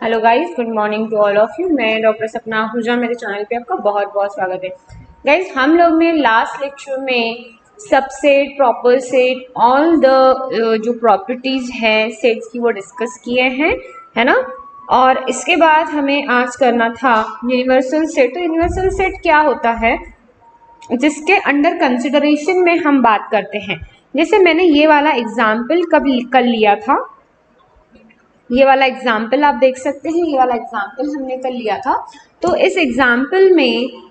Hello guys, good morning to all of you. मैं doctor Sapna Ahuja, मेरे channel पे आपका बहुत बहुत स्वागत है। गाइस, हम लोग ने लास्ट लेक्चर में subset, proper set, all the जो प्रॉपर्टीज हैं सेट्स की वो डिस्कस किए हैं, है ना। और इसके बाद हमें आज करना था यूनिवर्सल सेट। तो यूनिवर्सल सेट क्या होता है, जिसके अंडर कंसिडरेशन में हम बात करते हैं। जैसे मैंने ये वाला एग्जाम्पल कभी कर लिया था, ये वाला एग्जाम्पल आप देख सकते हैं, ये वाला एग्जाम्पल हमने कर लिया था। तो इस एग्जाम्पल में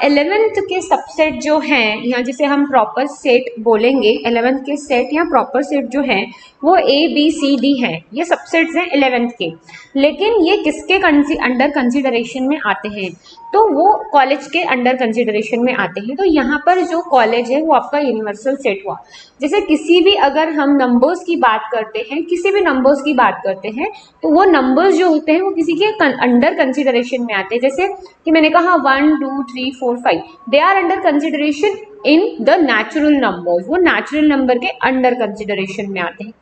11th के सबसेट जो हैं, या जिसे हम प्रॉपर सेट बोलेंगे, 11th के सेट या प्रॉपर सेट जो हैं वो ABCD हैं। ये सबसेट्स हैं 11th के, लेकिन ये किसके अंडर कंसिडरेशन में आते हैं? तो वो कॉलेज के अंडर कंसिडरेशन में आते हैं। तो यहाँ पर जो कॉलेज है वो आपका यूनिवर्सल सेट हुआ। जैसे किसी भी अगर हम नंबर्स की बात करते हैं, किसी भी नंबर्स की बात करते हैं, तो वो नंबर्स जो होते हैं वो किसी के अंडर कंसिडरेशन में आते हैं। जैसे कि मैंने कहा 1 2 3 4 5, they are under consideration in the natural numbers. वो नेचुरल नंबर के अंडर कंसिडरेशन में आते हैं।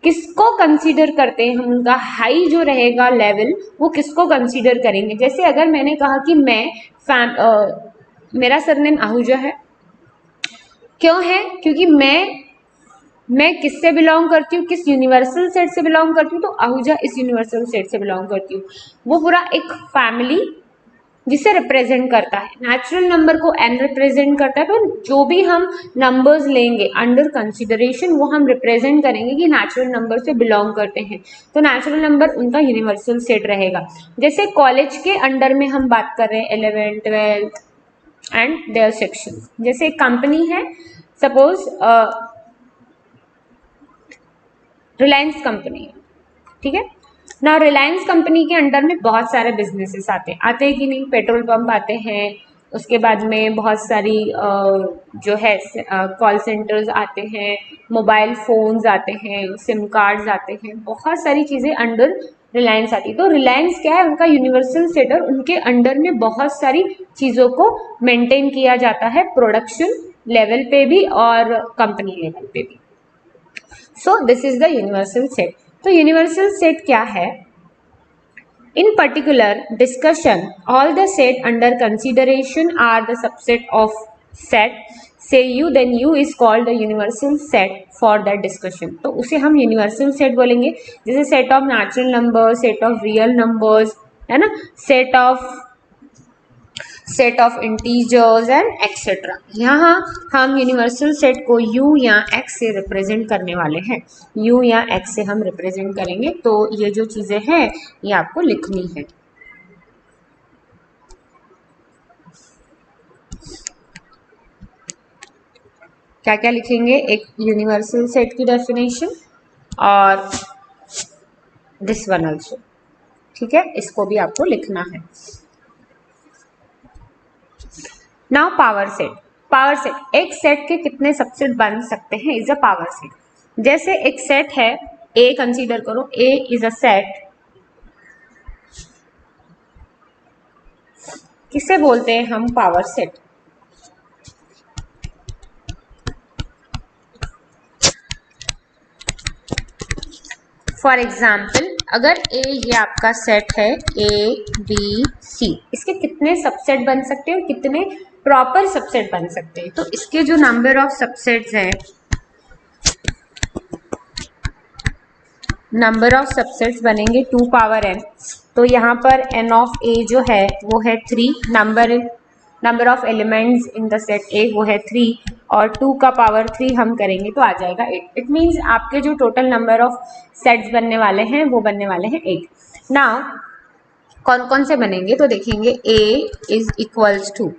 किसको कंसीडर करते हैं हम? उनका हाई जो रहेगा लेवल, वो किसको कंसीडर करेंगे? जैसे अगर मैंने कहा कि मेरा सरनेम आहूजा है। क्यों है? क्योंकि मैं किससे बिलोंग करती हूँ, किस यूनिवर्सल सेट से बिलोंग करती हूँ? तो आहूजा इस यूनिवर्सल सेट से बिलोंग करती हूँ। वो पूरा एक फैमिली जिसे रिप्रेजेंट करता है। नेचुरल नंबर को n रिप्रेजेंट करता है। तो जो भी हम नंबर्स लेंगे अंडर कंसिडरेशन, वो हम रिप्रेजेंट करेंगे कि नेचुरल नंबर से बिलोंग करते हैं। तो नेचुरल नंबर उनका यूनिवर्सल सेट रहेगा। जैसे कॉलेज के अंडर में हम बात कर रहे हैं 11th 12th and there section. जैसे एक कंपनी है, सपोज रिलायंस कंपनी है, ठीक है ना। रिलायंस कंपनी के अंडर में बहुत सारे बिजनेसेस आते हैं कि नहीं? पेट्रोल पंप आते हैं, उसके बाद में बहुत सारी जो है कॉल सेंटर्स आते हैं, मोबाइल फोन्स आते हैं, सिम कार्ड्स आते हैं, बहुत सारी चीज़ें अंडर रिलायंस आती है। तो रिलायंस क्या है? उनका यूनिवर्सल सेटर, उनके अंडर में बहुत सारी चीज़ों को मेंटेन किया जाता है, प्रोडक्शन लेवल पे भी और कंपनी लेवल पे भी। सो this is the universal set. तो यूनिवर्सल सेट क्या है? In particular discussion, all the set under consideration are the subset of set. Say U, then U is called the universal set for that discussion. तो उसे हम universal set बोलेंगे। जैसे set of natural numbers, set of real numbers, है ना, set of integers and etcetera. यहाँ हम universal set को u या x से रिप्रेजेंट करने वाले हैं। u या x से हम रिप्रेजेंट करेंगे। तो ये जो चीजें हैं ये आपको लिखनी है। क्या क्या लिखेंगे? एक यूनिवर्सल सेट की डेफिनेशन और दिस वन ऑल्सो, ठीक है, इसको भी आपको लिखना है। नाउ पावर सेट, एक सेट के कितने सबसेट बन सकते हैं इज अ पावर सेट। जैसे एक सेट है ए, कंसीडर करो ए इज अ सेट, किसे बोलते हैं हम? Power set. फॉर एग्जाम्पल, अगर ए ये आपका सेट है ABC, इसके कितने सबसेट बन सकते हैं, कितने प्रॉपर सबसेट बन सकते हैं? तो इसके जो नंबर ऑफ सबसेट्स हैं, नंबर ऑफ सबसेट्स बनेंगे 2 पावर n। तो यहाँ पर n ऑफ a जो है वो है 3, number of elements in the set A वो है 3, और 2 का पावर 3 हम करेंगे तो आ जाएगा 8। इट मीन्स आपके जो टोटल नंबर ऑफ सेट्स बनने वाले हैं वो बनने वाले हैं 8। नाउ कौन कौन से बनेंगे तो देखेंगे। A इज इक्वल्स टू,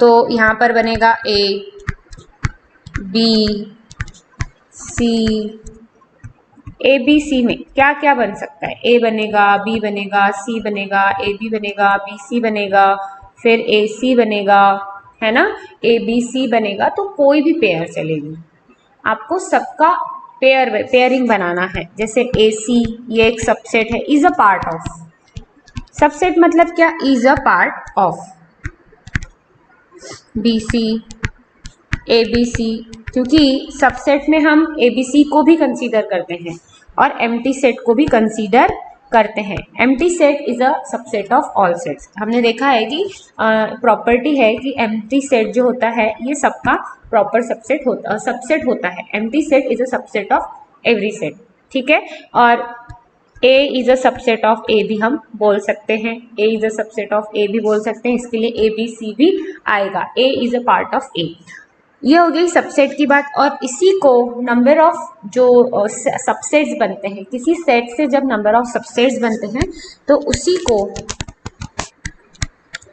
तो यहाँ पर बनेगा A, B, C। ABC में क्या क्या बन सकता है? A बनेगा, B बनेगा, C बनेगा, AB बनेगा, BC बनेगा, फिर AC बनेगा, है ना, ABC बनेगा। तो कोई भी पेयर चलेगी, आपको सबका पेयरिंग बनाना है। जैसे AC ये एक सबसेट है, is a part of. Subset मतलब क्या? Is a part of BC, ABC, क्योंकि सबसेट में हम ABC को भी कंसीडर करते हैं और एम्प्टी सेट को भी कंसीडर करते हैं। Empty set is a subset of all sets. हमने देखा है कि प्रॉपर्टी है कि एम्प्टी सेट जो होता है ये सबका प्रॉपर सबसेट होता है। Empty set is a subset of every set, ठीक है। और A is a subset of A भी हम बोल सकते हैं, A is a subset of A भी बोल सकते हैं, इसके लिए A B C भी आएगा। A is a part of A। ये हो गई सबसेट की बात। और इसी को नंबर ऑफ जो सबसेट्स बनते हैं, किसी सेट से जब नंबर ऑफ सबसेट्स बनते हैं तो उसी को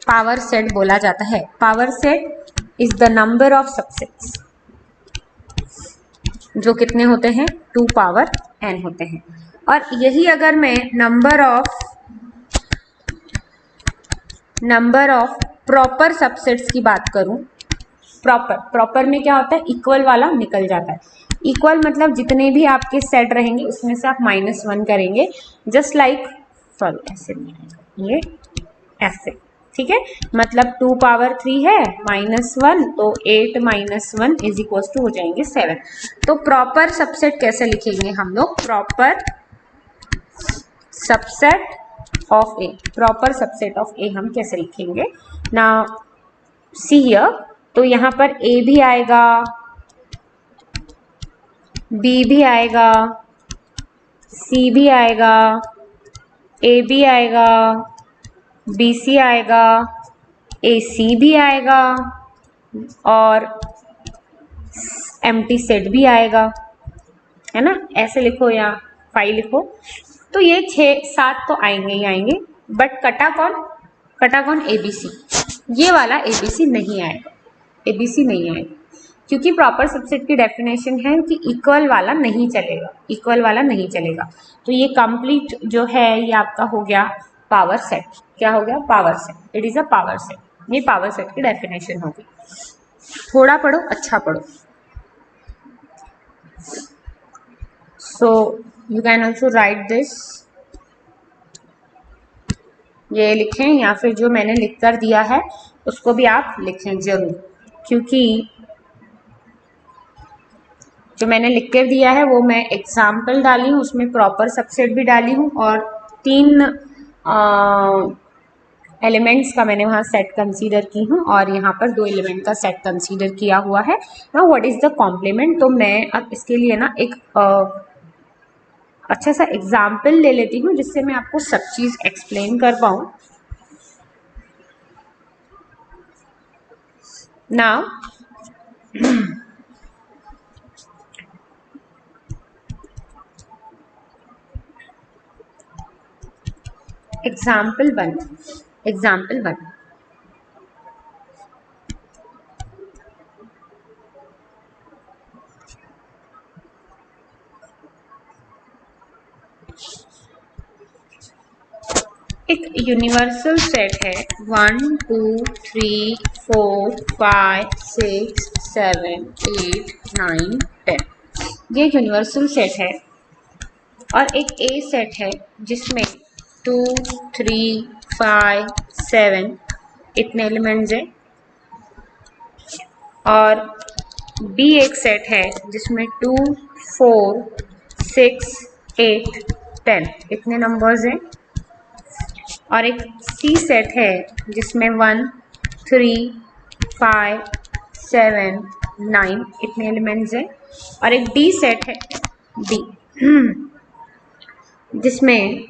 पावर सेट बोला जाता है। Power set is the number of subsets, जो कितने होते हैं, 2 पावर n होते हैं। और यही अगर मैं नंबर ऑफ प्रॉपर सबसेट्स की बात करूं, प्रॉपर में क्या होता है, इक्वल वाला निकल जाता है। इक्वल मतलब जितने भी आपके सेट रहेंगे उसमें से आप -1 करेंगे, जस्ट लाइक सॉरी ऐसे नहीं आएगा, ये ऐसे, ठीक है। मतलब 2 पावर 3 है -1, तो 8 - 1 इज इक्वल टू हो जाएंगे 7। तो प्रॉपर सबसेट कैसे लिखेंगे हम लोग, proper subset of A, proper subset of A हम कैसे लिखेंगे ना, सी हियर। तो यहाँ पर ए भी आएगा, बी भी आएगा, सी भी आएगा, ए भी आएगा, बी सी आएगा, ए सी भी आएगा और एम्प्टी सेट भी आएगा, है ना। ऐसे लिखो या 5 लिखो। तो ये 6-7 तो आएंगे ही आएंगे, बट कटा कौन ABC, ये वाला ABC नहीं आएगा, ABC नहीं आएगा, क्योंकि प्रॉपर सबसेट की डेफिनेशन है कि इक्वल वाला नहीं चलेगा। तो ये कंप्लीट जो है ये आपका हो गया पावर सेट। क्या हो गया, power set. It is a power set, ये पावर सेट की डेफिनेशन होगी। थोड़ा पढ़ो, अच्छा पढ़ो। So you can also write this, ये लिखें या फिर जो मैंने लिख कर दिया है उसको भी आप लिखें जरूर, क्योंकि जो मैंने लिख कर दिया है वो मैं एग्जाम्पल डाली हूँ, उसमें प्रॉपर सबसेट भी डाली हूँ और 3 एलिमेंट्स का मैंने वहाँ सेट कंसीडर की हूँ और यहाँ पर 2 एलिमेंट का सेट कंसीडर किया हुआ है। Now what is the complement. तो मैं अब इसके लिए ना एक अच्छा सा एग्जाम्पल ले लेती हूँ जिससे मैं आपको सब चीज एक्सप्लेन कर पाऊँ। नाउ एग्जाम्पल 1 एक यूनिवर्सल सेट है 1 2 3 4 5 6 7 8 9 10। ये यूनिवर्सल सेट है और एक ए सेट है जिसमें 2 3 5 7 इतने एलिमेंट्स हैं और बी एक सेट है जिसमें 2 4 6 8 10 इतने नंबर्स हैं और एक सी सेट है जिसमें 1 3 5 7 9 इतने एलिमेंट्स हैं और एक डी सेट है डी जिसमें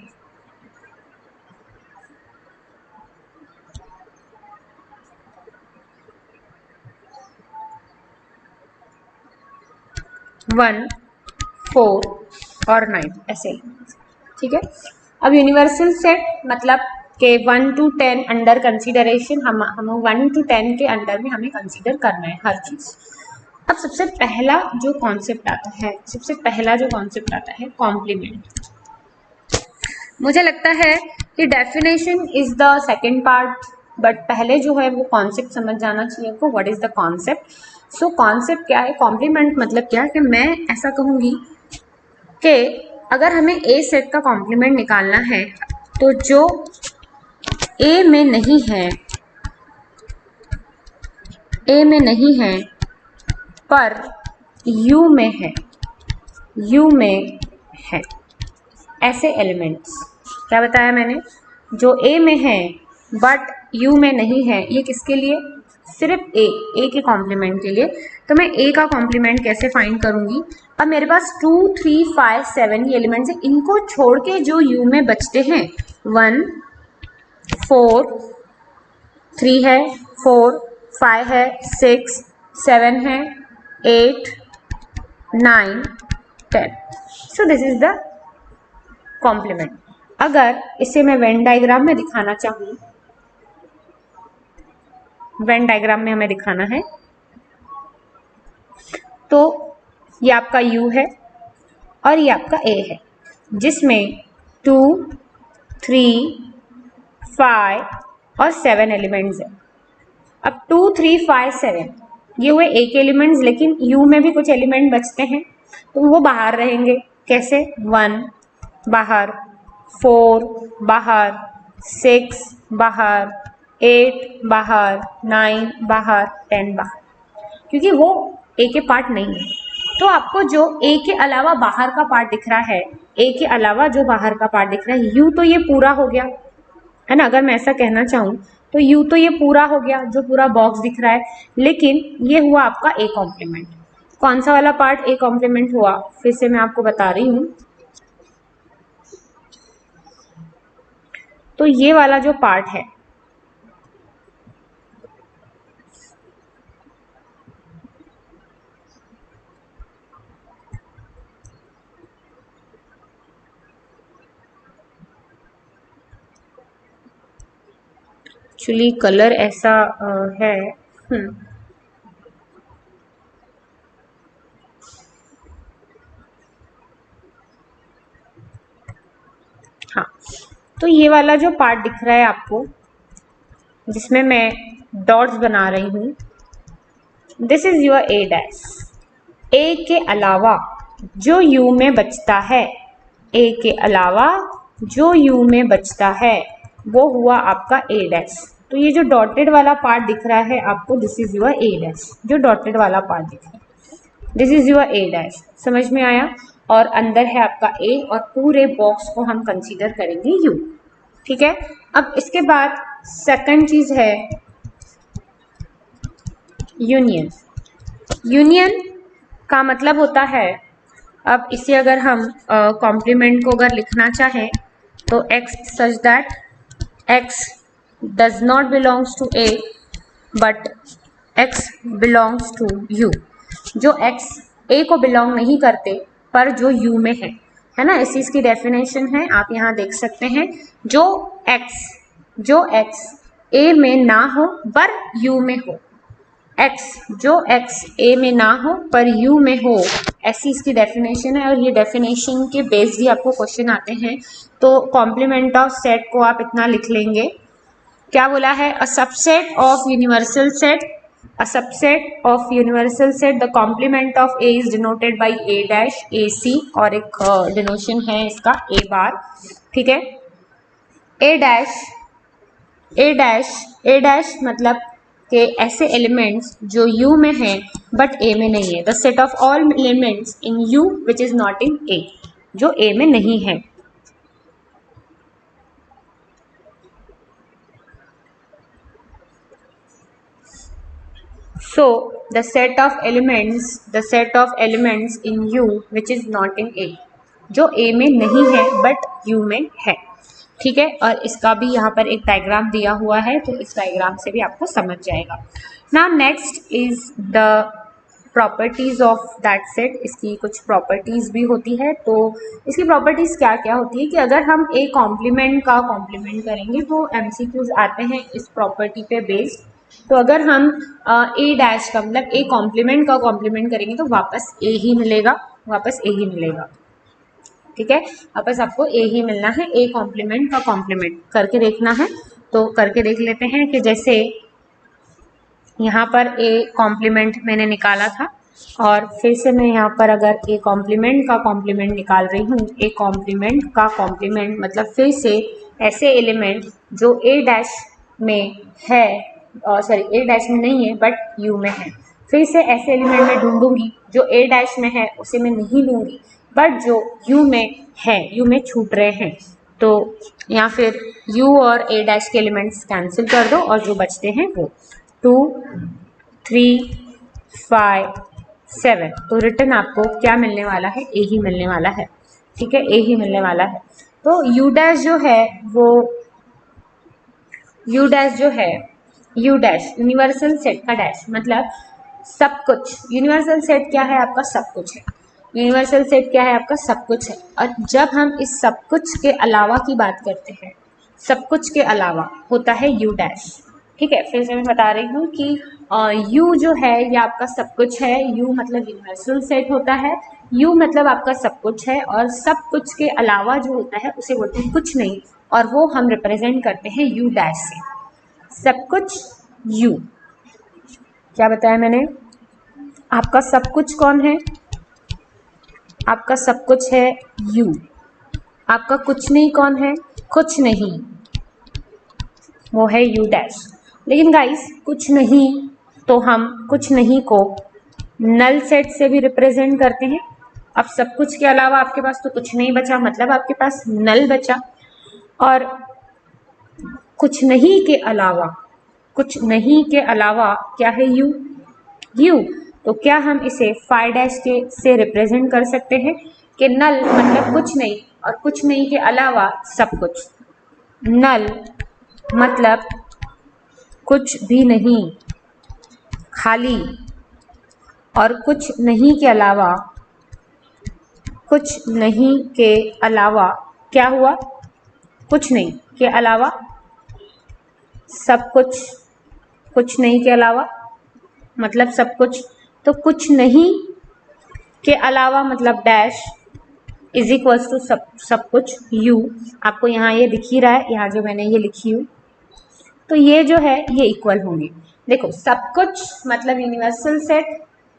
1 4 और 9 ऐसे, ठीक है। अब यूनिवर्सल सेट मतलब के 1 to 10 अंडर कंसीडरेशन, हम 1 to 10 के अंडर में हमें कंसीडर करना है हर चीज। अब सबसे पहला जो कॉन्सेप्ट आता है कॉम्प्लीमेंट। मुझे लगता है कि definition is the second part, but पहले जो है वो कॉन्सेप्ट समझ जाना चाहिए आपको, what is the concept. So concept क्या है, कॉम्प्लीमेंट मतलब क्या है कि मैं ऐसा कहूंगी कि अगर हमें ए सेट का कॉम्प्लीमेंट निकालना है तो जो ए में नहीं है पर यू में है ऐसे एलिमेंट्स, क्या बताया मैंने, जो ए में है बट यू में नहीं है, ये किसके लिए, सिर्फ ए के कॉम्प्लीमेंट के लिए। तो मैं ए का कॉम्प्लीमेंट कैसे फाइंड करूंगी, अब मेरे पास 2 3 5 7 ये एलिमेंट्स है, इनको छोड़ के जो यू में बचते हैं 1 4 3 है, 4 5 है, 6 7 है, 8 9 10। So this is the complement. अगर इसे मैं वेन डायग्राम में दिखाना चाहूँ, वेन डायग्राम में हमें दिखाना है, तो ये आपका U है और ये आपका A है, जिसमें 2 3 5 और 7 एलिमेंट्स है। अब 2 3 5 7 ये हुए A के एलिमेंट्स, लेकिन U में भी कुछ एलिमेंट बचते हैं, तो वो बाहर रहेंगे। कैसे, 1 बाहर, 4 बाहर, 6 बाहर, 8 बाहर, 9 बाहर, 10 बाहर, क्योंकि वो ए के पार्ट नहीं है। तो आपको जो ए के अलावा बाहर का पार्ट दिख रहा है, ए के अलावा जो बाहर का पार्ट दिख रहा है, यू तो ये पूरा हो गया है ना, अगर मैं ऐसा कहना चाहूँ तो यू तो ये पूरा हो गया, जो पूरा बॉक्स दिख रहा है, लेकिन ये हुआ आपका ए कॉम्प्लीमेंट। कौन सा वाला पार्ट ए कॉम्प्लीमेंट हुआ, फिर से मैं आपको बता रही हूँ। तो ये वाला जो पार्ट है, एक्चुअली कलर ऐसा है, हाँ, तो ये वाला जो पार्ट दिख रहा है आपको, जिसमें मैं डॉट्स बना रही हूँ, this is your A dash. A के अलावा जो यू में बचता है, ए के अलावा जो यू में बचता है, वो हुआ आपका ए डैश। तो ये जो डॉटेड वाला पार्ट दिख रहा है आपको, this is your A dash, जो डॉटेड वाला पार्ट दिख रहा है, this is your A dash. समझ में आया, और अंदर है आपका ए, और पूरे बॉक्स को हम कंसीडर करेंगे यू। ठीक है, अब इसके बाद सेकंड चीज है यूनियन। यूनियन का मतलब होता है, अब इसे अगर हम कॉम्प्लीमेंट को अगर लिखना चाहें तो x such that x does not belongs to a but x belongs to u। जो x a को बिलोंग नहीं करते पर जो u में है ना, इस चीज की डेफिनेशन है, आप यहाँ देख सकते हैं। जो x a में ना हो पर u में हो, जो x a में ना हो पर u में हो, ऐसी इसकी डेफिनेशन है। और ये डेफिनेशन के बेस्ड ही आपको क्वेश्चन आते हैं। तो कॉम्प्लीमेंट ऑफ सेट को आप इतना लिख लेंगे, क्या बोला है, a subset of universal set, a subset of universal set, the complement of A is denoted by A dash A C, और एक डिनोशन है इसका ए बार। ठीक है, ए डैश मतलब के ऐसे एलिमेंट्स जो U में हैं बट A में नहीं है, the set of all elements in U which is not in A, जो A में नहीं है। So the set of elements in U which is not in A, जो A में नहीं है बट U में है। ठीक है, और इसका भी यहाँ पर एक डायग्राम दिया हुआ है, तो इस डायग्राम से भी आपको समझ जाएगा। Now next is the properties of that set. इसकी कुछ प्रॉपर्टीज भी होती है। तो इसकी प्रॉपर्टीज क्या क्या होती है कि अगर हम ए कॉम्प्लीमेंट का कॉम्प्लीमेंट करेंगे तो एमसीक्यूज आते हैं इस प्रॉपर्टी पे बेस्ड। तो अगर हम ए डैश का मतलब ए कॉम्प्लीमेंट का कॉम्प्लीमेंट करेंगे तो वापस ए ही मिलेगा, ठीक है, वापस आपको ए ही मिलना है। ए कॉम्प्लीमेंट का कॉम्प्लीमेंट करके देखना है, तो करके देख लेते हैं कि जैसे यहाँ पर ए कॉम्प्लीमेंट मैंने निकाला था, और फिर से मैं यहाँ पर अगर ए कॉम्प्लीमेंट का कॉम्प्लीमेंट निकाल रही हूँ, ए कॉम्प्लीमेंट का कॉम्प्लीमेंट मतलब फिर से ऐसे एलिमेंट जो ए डैश में है, ए डैश में नहीं है बट यू में है, फिर से ऐसे एलिमेंट में ढूंढूंगी। जो ए डैश में है उसे मैं नहीं लूंगी, बट जो यू में है, यू में छूट रहे हैं, तो या फिर u और a डैश के एलिमेंट्स कैंसिल कर दो और जो बचते हैं वो 2, 3, 5, 7। तो रिटर्न आपको क्या मिलने वाला है, a ही मिलने वाला है। ठीक है, a ही मिलने वाला है। तो u डैश जो है वो u डैश जो है u डैश यूनिवर्सल सेट का डैश मतलब सब कुछ। यूनिवर्सल सेट क्या है आपका, सब कुछ है। यूनिवर्सल सेट क्या है आपका, सब कुछ है। और जब हम इस सब कुछ के अलावा की बात करते हैं, सब कुछ के अलावा होता है u डैश। ठीक है, फिर से मैं बता रही हूँ कि u जो है ये आपका सब कुछ है। u मतलब यूनिवर्सल सेट होता है, u मतलब आपका सब कुछ है, और सब कुछ के अलावा जो होता है उसे बोलते हैं कुछ नहीं, और वो हम रिप्रेजेंट करते हैं u डैश से। सब कुछ u, क्या बताया मैंने, आपका सब कुछ कौन है, आपका सब कुछ है u। आपका कुछ नहीं कौन है, कुछ नहीं, वो है u डैश। लेकिन गाइस कुछ नहीं, तो हम कुछ नहीं को नल सेट से भी रिप्रेजेंट करते हैं। अब सब कुछ के अलावा आपके पास तो कुछ नहीं बचा, मतलब आपके पास नल बचा। और कुछ नहीं के अलावा, कुछ नहीं के अलावा क्या है u, u। तो क्या हम इसे फाइव डैश के से रिप्रेजेंट कर सकते हैं कि नल मतलब कुछ नहीं, और कुछ नहीं के अलावा सब कुछ। नल मतलब कुछ भी नहीं, खाली, और कुछ नहीं के अलावा, कुछ नहीं के अलावा क्या हुआ, कुछ नहीं के अलावा सब कुछ। कुछ नहीं के अलावा मतलब सब कुछ। तो कुछ नहीं के अलावा मतलब डैश इज इक्वल्स टू सब कुछ u। आपको यहाँ ये दिख ही रहा है, यहाँ जो मैंने ये लिखी हूँ, तो ये जो है ये इक्वल होंगे। देखो सब कुछ मतलब यूनिवर्सल सेट,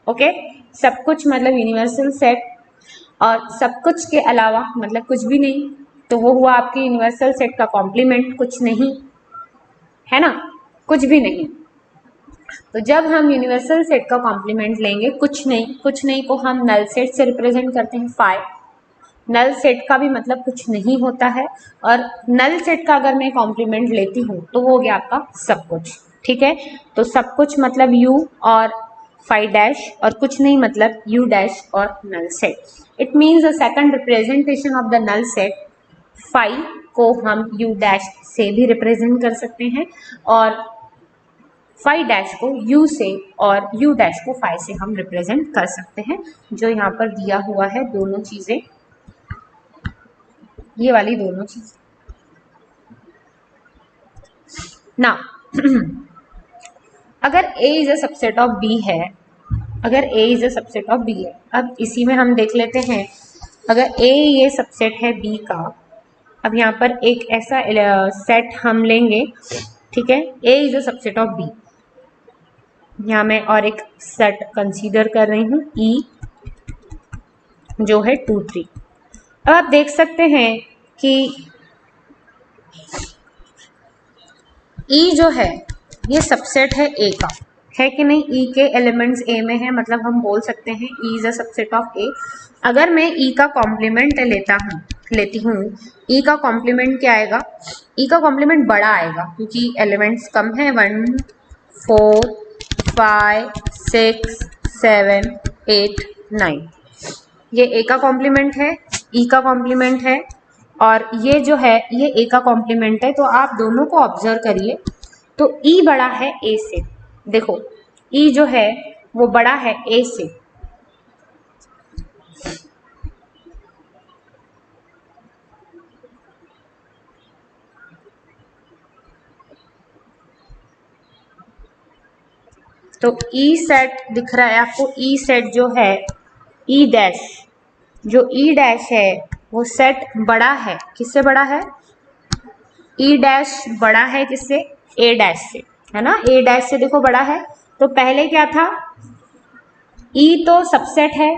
ओके, सब कुछ मतलब यूनिवर्सल सेट, और सब कुछ के अलावा मतलब कुछ भी नहीं, तो वो हुआ आपके यूनिवर्सल सेट का कॉम्प्लीमेंट, कुछ नहीं, है ना, कुछ भी नहीं। तो जब हम यूनिवर्सल सेट का कॉम्प्लीमेंट लेंगे कुछ नहीं, कुछ नहीं को हम नल सेट से रिप्रेजेंट करते हैं 5। नल सेट का भी मतलब कुछ नहीं होता है, और नल सेट का अगर मैं कॉम्प्लीमेंट लेती हूँ तो वो हो गया आपका सब कुछ। ठीक है, तो सब कुछ मतलब u और 5 डैश, और कुछ नहीं मतलब u डैश और null set. It means the second representation of the null set 5 को हम u डैश से भी रिप्रेजेंट कर सकते हैं, और 5 डैश को u से और u डैश को 5 से हम रिप्रेजेंट कर सकते हैं, जो यहाँ पर दिया हुआ है दोनों चीजें, ये वाली दोनों चीजें ना। अगर a is a subset of b है, अगर a is a subset of b है, अब इसी में हम देख लेते हैं, अगर a ये सबसेट है b का, अब यहाँ पर एक ऐसा सेट हम लेंगे, ठीक है, a is a subset of b। यहाँ मैं और एक सेट कंसीडर कर रही हूँ e, जो है 2, 3। अब आप देख सकते हैं कि e जो है ये सबसेट है a का, है कि नहीं, e के एलिमेंट्स a में है, मतलब हम बोल सकते हैं e is a subset of a। अगर मैं e का कॉम्प्लीमेंट लेती हूँ, e का कॉम्प्लीमेंट क्या आएगा, e का कॉम्प्लीमेंट बड़ा आएगा क्योंकि एलिमेंट्स कम है, 1, 4, 5, 6, 7, 8, 9। ये a का कॉम्प्लीमेंट है, e का कॉम्प्लीमेंट है, और ये जो है ये a का कॉम्प्लीमेंट है। तो आप दोनों को ऑब्जर्व करिए, तो e बड़ा है a से। देखो e जो है वो बड़ा है a से, तो e सेट दिख रहा है आपको, e सेट जो है e डैश, जो e डैश है वो सेट बड़ा है, किससे बड़ा है, e डैश बड़ा है किससे, a डैश से, है ना, a डैश से देखो बड़ा है। तो पहले क्या था, e तो सबसेट है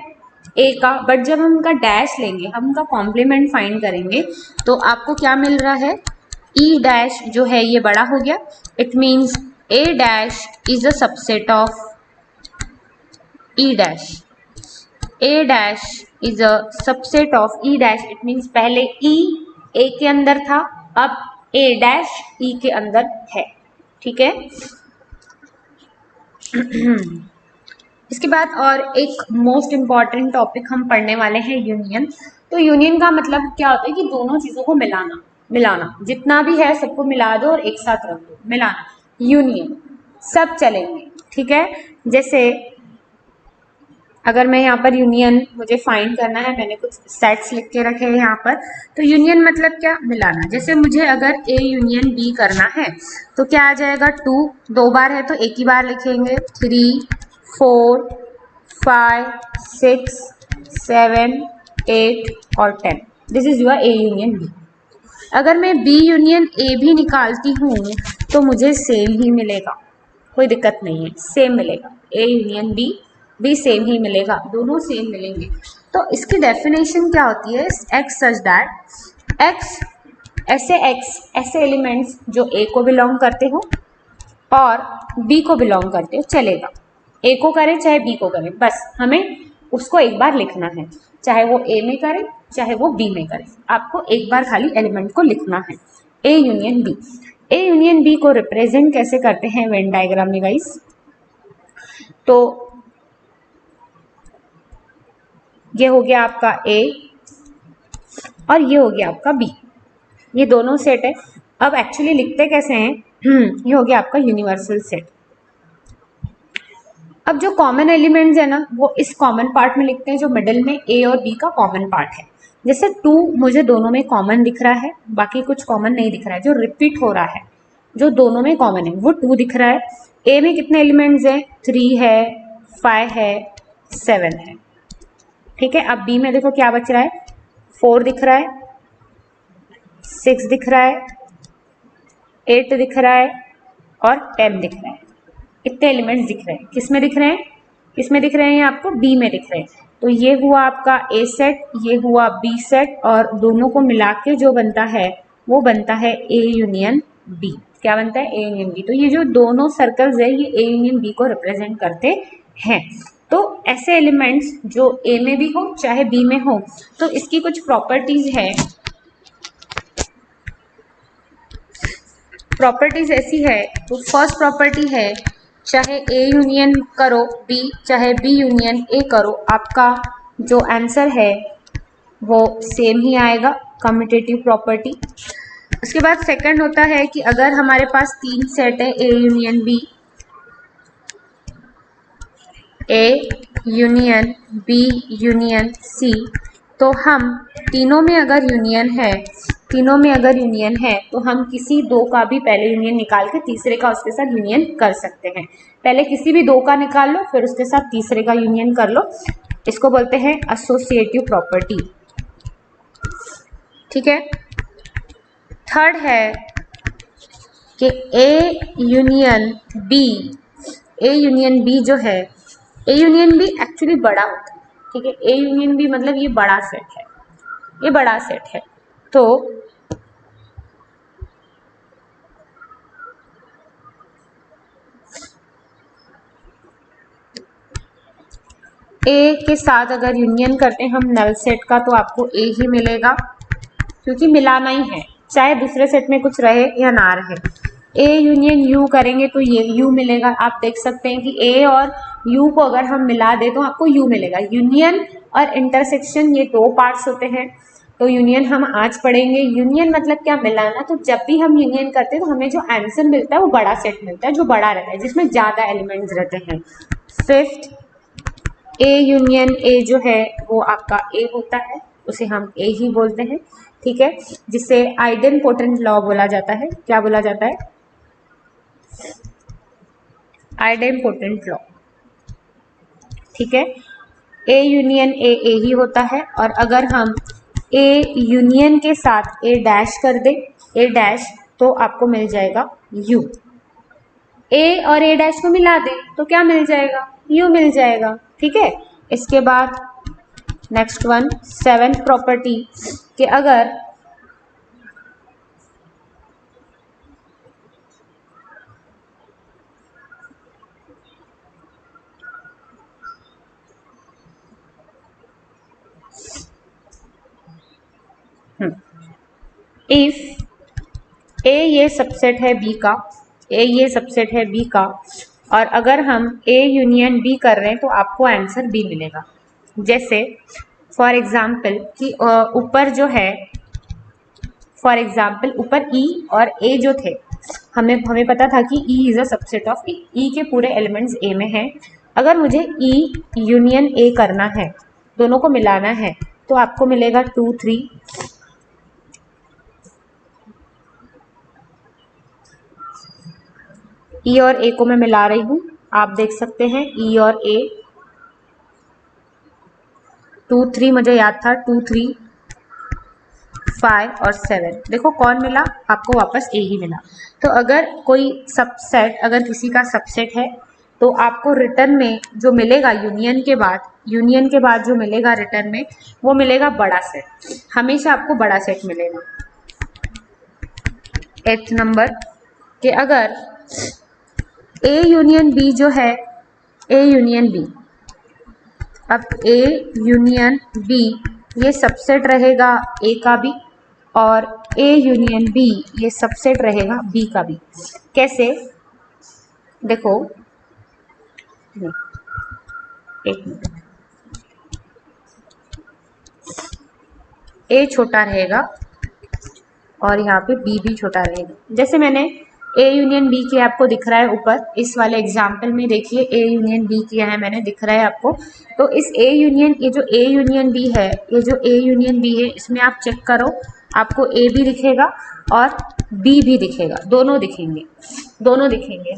a का, बट जब हम उनका डैश लेंगे, हम उनका कॉम्प्लीमेंट फाइंड करेंगे, तो आपको क्या मिल रहा है, e डैश जो है ये बड़ा हो गया। It means a dash is a subset of e dash, a dash is a subset of e dash. It means पहले e ए के अंदर था, अब ए डैश ई के अंदर है। ठीक है। इसके बाद और एक मोस्ट इम्पॉर्टेंट टॉपिक हम पढ़ने वाले हैं यूनियन। तो यूनियन का मतलब क्या होता है कि दोनों चीजों को मिलाना, मिलाना जितना भी है सबको मिला दो और एक साथ रख दो, मिलाना, यूनियन, सब चलेंगे। ठीक है। जैसे अगर मैं यहाँ पर यूनियन मुझे फाइंड करना है, मैंने कुछ सेट्स लिख के रखे हैं यहाँ पर। तो यूनियन मतलब क्या, मिलाना। जैसे मुझे अगर ए यूनियन बी करना है तो क्या आ जाएगा, 2 दो बार है तो एक ही बार लिखेंगे, 3 4 5 6 7 8 और 10, this is your A union B. अगर मैं बी यूनियन ए भी निकालती हूँ तो मुझे सेम ही मिलेगा, कोई दिक्कत नहीं है, सेम मिलेगा। ए यूनियन बी भी सेम ही मिलेगा, दोनों सेम मिलेंगे। तो इसकी डेफिनेशन क्या होती है, एक्स सच दैट एक्स, ऐसे एलिमेंट्स जो ए को बिलोंग करते हो और बी को बिलोंग करते हो, चलेगा। ए को करें चाहे बी को करें, बस हमें उसको एक बार लिखना है, चाहे वो ए में करें चाहे वो बी में करें, आपको एक बार खाली एलिमेंट को लिखना है। A union B, A union B को रिप्रेजेंट कैसे करते हैं वेन डायग्राम में गाइस, तो ये हो गया आपका ए और ये हो गया आपका बी, ये दोनों सेट है। अब एक्चुअली लिखते कैसे हैं, ये हो गया आपका यूनिवर्सल सेट। अब जो कॉमन एलिमेंट्स है ना, वो इस कॉमन पार्ट में लिखते हैं जो मिडिल में ए और बी का कॉमन पार्ट है। जैसे 2 मुझे दोनों में कॉमन दिख रहा है, बाकी कुछ कॉमन नहीं दिख रहा है, जो रिपीट हो रहा है जो दोनों में कॉमन है वो 2 दिख रहा है। ए में कितने एलिमेंट्स हैं, 3 है, 5 है, 7 है। ठीक है। अब बी में देखो क्या बच रहा है, 4 दिख रहा है, 6 दिख रहा है, 8 दिख रहा है और 10 दिख रहा है। इतने एलिमेंट्स दिख रहे हैं, किस में दिख रहे हैं, किस में दिख रहे हैं आपको, बी में दिख रहे हैं। तो ये हुआ आपका ए सेट, ये हुआ बी सेट, और दोनों को मिला के जो बनता है वो बनता है ए यूनियन बी। क्या बनता है, ए यूनियन बी। तो ये जो दोनों सर्कल्स है ये ए यूनियन बी को रिप्रेजेंट करते हैं। तो ऐसे एलिमेंट्स जो ए में भी हो चाहे बी में हो, तो इसकी कुछ प्रॉपर्टीज है। प्रॉपर्टीज ऐसी है, तो फर्स्ट प्रॉपर्टी है, चाहे ए यूनियन करो बी चाहे बी यूनियन ए करो, आपका जो आंसर है वो सेम ही आएगा, कम्यूटेटिव प्रॉपर्टी। उसके बाद सेकंड होता है कि अगर हमारे पास 3 सेट है, A union B, A union B union C, तो हम तीनों में अगर यूनियन है, तीनों में अगर यूनियन है तो हम किसी 2 का भी पहले यूनियन निकाल के तीसरे का उसके साथ यूनियन कर सकते हैं। पहले किसी भी 2 का निकाल लो फिर उसके साथ तीसरे का यूनियन कर लो, इसको बोलते हैं एसोसिएटिव प्रॉपर्टी। ठीक है। थर्ड है कि A union B, A union B जो है, ए यूनियन बी एक्चुअली बड़ा होता है। ठीक है। ए यूनियन बी मतलब ये बड़ा सेट है, ये बड़ा सेट है। तो ए के साथ अगर यूनियन करते हैं हम नल सेट का तो आपको ए ही मिलेगा, क्योंकि मिलाना ही है, चाहे दूसरे सेट में कुछ रहे या ना रहे। ए यूनियन यू करेंगे तो ये यू मिलेगा। आप देख सकते हैं कि ए और यू को अगर हम मिला दे तो आपको यू मिलेगा। यूनियन और इंटरसेक्शन ये 2 पार्ट्स होते हैं, तो यूनियन हम आज पढ़ेंगे। यूनियन मतलब क्या, मिलाना। तो जब भी हम यूनियन करते हैं तो हमें जो आंसर मिलता है वो बड़ा सेट मिलता है, जो बड़ा रहता है, जिसमें ज्यादा एलिमेंट्स रहते हैं। फिफ्थ, ए यूनियन ए जो है वो आपका ए होता है, उसे हम ए ही बोलते हैं। ठीक है। जिसे आइडेम्पोटेंट लॉ बोला जाता है। क्या बोला जाता है, आइडेम्पोटेंट लॉ। ठीक है। ए यूनियन ए ही होता है, और अगर हम ए यूनियन के साथ ए डैश कर दे, ए डैश, तो आपको मिल जाएगा यू। ए और ए डैश को मिला दे तो क्या मिल जाएगा, यू मिल जाएगा। ठीक है। इसके बाद नेक्स्ट वन, सेवेंथ प्रॉपर्टी, कि अगर इफ ए ये सबसेट है बी का, ए ये सबसेट है बी का, और अगर हम ए यूनियन बी कर रहे हैं तो आपको आंसर बी मिलेगा। जैसे फॉर एग्जाम्पल कि ऊपर जो है, फॉर एग्जाम्पल ऊपर ई और ए जो थे, हमें पता था कि E is a subset of A, E के पूरे एलिमेंट्स ए में हैं। अगर मुझे ई यूनियन ए करना है, दोनों को मिलाना है, तो आपको मिलेगा 2 3। ई और ए को मैं मिला रही हूँ, आप देख सकते हैं ई और ए, 2 3 मुझे याद था, 2 3 5 और 7। देखो कौन मिला, आपको वापस ए ही मिला। तो अगर कोई सबसेट, अगर किसी का सबसेट है, तो आपको रिटर्न में जो मिलेगा यूनियन के बाद जो मिलेगा रिटर्न में, वो मिलेगा बड़ा सेट। हमेशा आपको बड़ा सेट मिलेगा। 8th नंबर कि अगर ए यूनियन बी जो है, ए यूनियन बी, अब ए यूनियन बी ये सबसेट रहेगा ए का भी, और ए यूनियन बी ये सबसेट रहेगा बी का भी। कैसे, देखो एक मिनट, ए छोटा रहेगा और यहाँ पे बी भी छोटा रहेगा। जैसे मैंने ए यूनियन बी किया, आपको दिख रहा है ऊपर इस वाले एग्जाम्पल में, देखिए ए यूनियन बी किया है मैंने, दिख रहा है आपको। तो इस ए यूनियन, ये जो ए यूनियन बी है, ये जो ए यूनियन बी है, इसमें आप चेक करो, आपको ए भी दिखेगा और बी भी दिखेगा, दोनों दिखेंगे,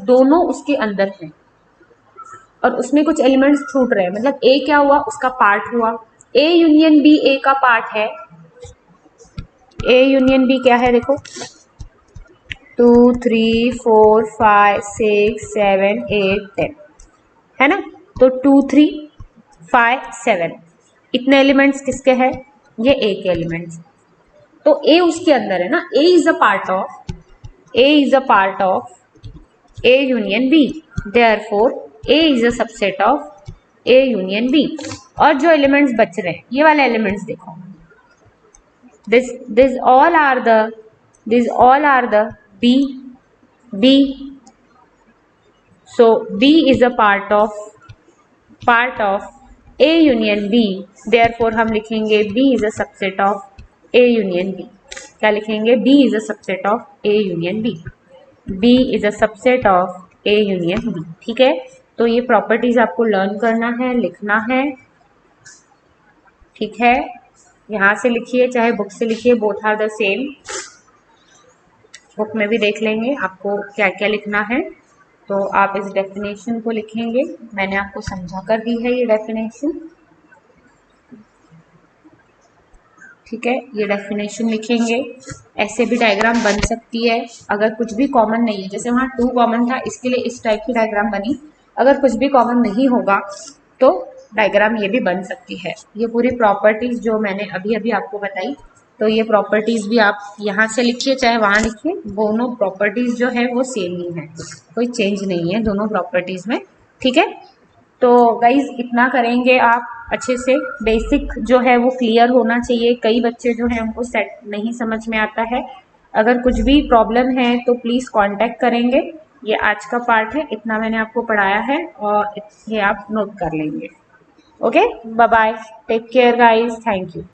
दोनों उसके अंदर हैं, और उसमें कुछ एलिमेंट्स छूट रहे हैं। मतलब ए क्या हुआ, उसका पार्ट हुआ। ए यूनियन बी ए का पार्ट है, ए यूनियन बी क्या है, देखो 2 3 4 5 6 7 8 10 है ना। तो 2 3 5 7 इतने एलिमेंट्स किसके हैं, ये ए के एलिमेंट्स। तो ए उसके अंदर है ना, A is a part of A union B, therefore A is a subset of A union B. और जो एलिमेंट्स बच रहे हैं, ये वाले एलिमेंट्स देखो, this all are the B, so B is a part of A union B, therefore हम लिखेंगे B is a subset of A union B। क्या लिखेंगे, B is a subset of A union B, B is a subset of A union B। ठीक है, तो ये properties आपको learn करना है, लिखना है, ठीक है। यहाँ से लिखिए चाहे बुक से लिखिए, both are the same. Book में भी देख लेंगे आपको क्या क्या लिखना है। तो आप इस डेफिनेशन को लिखेंगे, मैंने आपको समझा कर दी है ये डेफिनेशन, ठीक है। ये डेफिनेशन लिखेंगे, ऐसे भी डायग्राम बन सकती है अगर कुछ भी कॉमन नहीं है। जैसे वहाँ 2 कॉमन था, इसके लिए इस टाइप की डायग्राम बनी। अगर कुछ भी कॉमन नहीं होगा तो डायग्राम ये भी बन सकती है। ये पूरी प्रॉपर्टीज जो मैंने अभी आपको बताई, तो ये प्रॉपर्टीज भी आप यहाँ से लिखिए चाहे वहाँ लिखिए, दोनों प्रॉपर्टीज जो है वो सेम ही है, कोई चेंज नहीं है दोनों प्रॉपर्टीज में, ठीक है। तो गाइज इतना करेंगे आप अच्छे से, बेसिक जो है वो क्लियर होना चाहिए। कई बच्चे जो है उनको सेट नहीं समझ में आता है। अगर कुछ भी प्रॉब्लम है तो प्लीज़ कांटेक्ट करेंगे। ये आज का पार्ट है, इतना मैंने आपको पढ़ाया है और ये आप नोट कर लेंगे। Okay, bye bye, take care guys, thank you.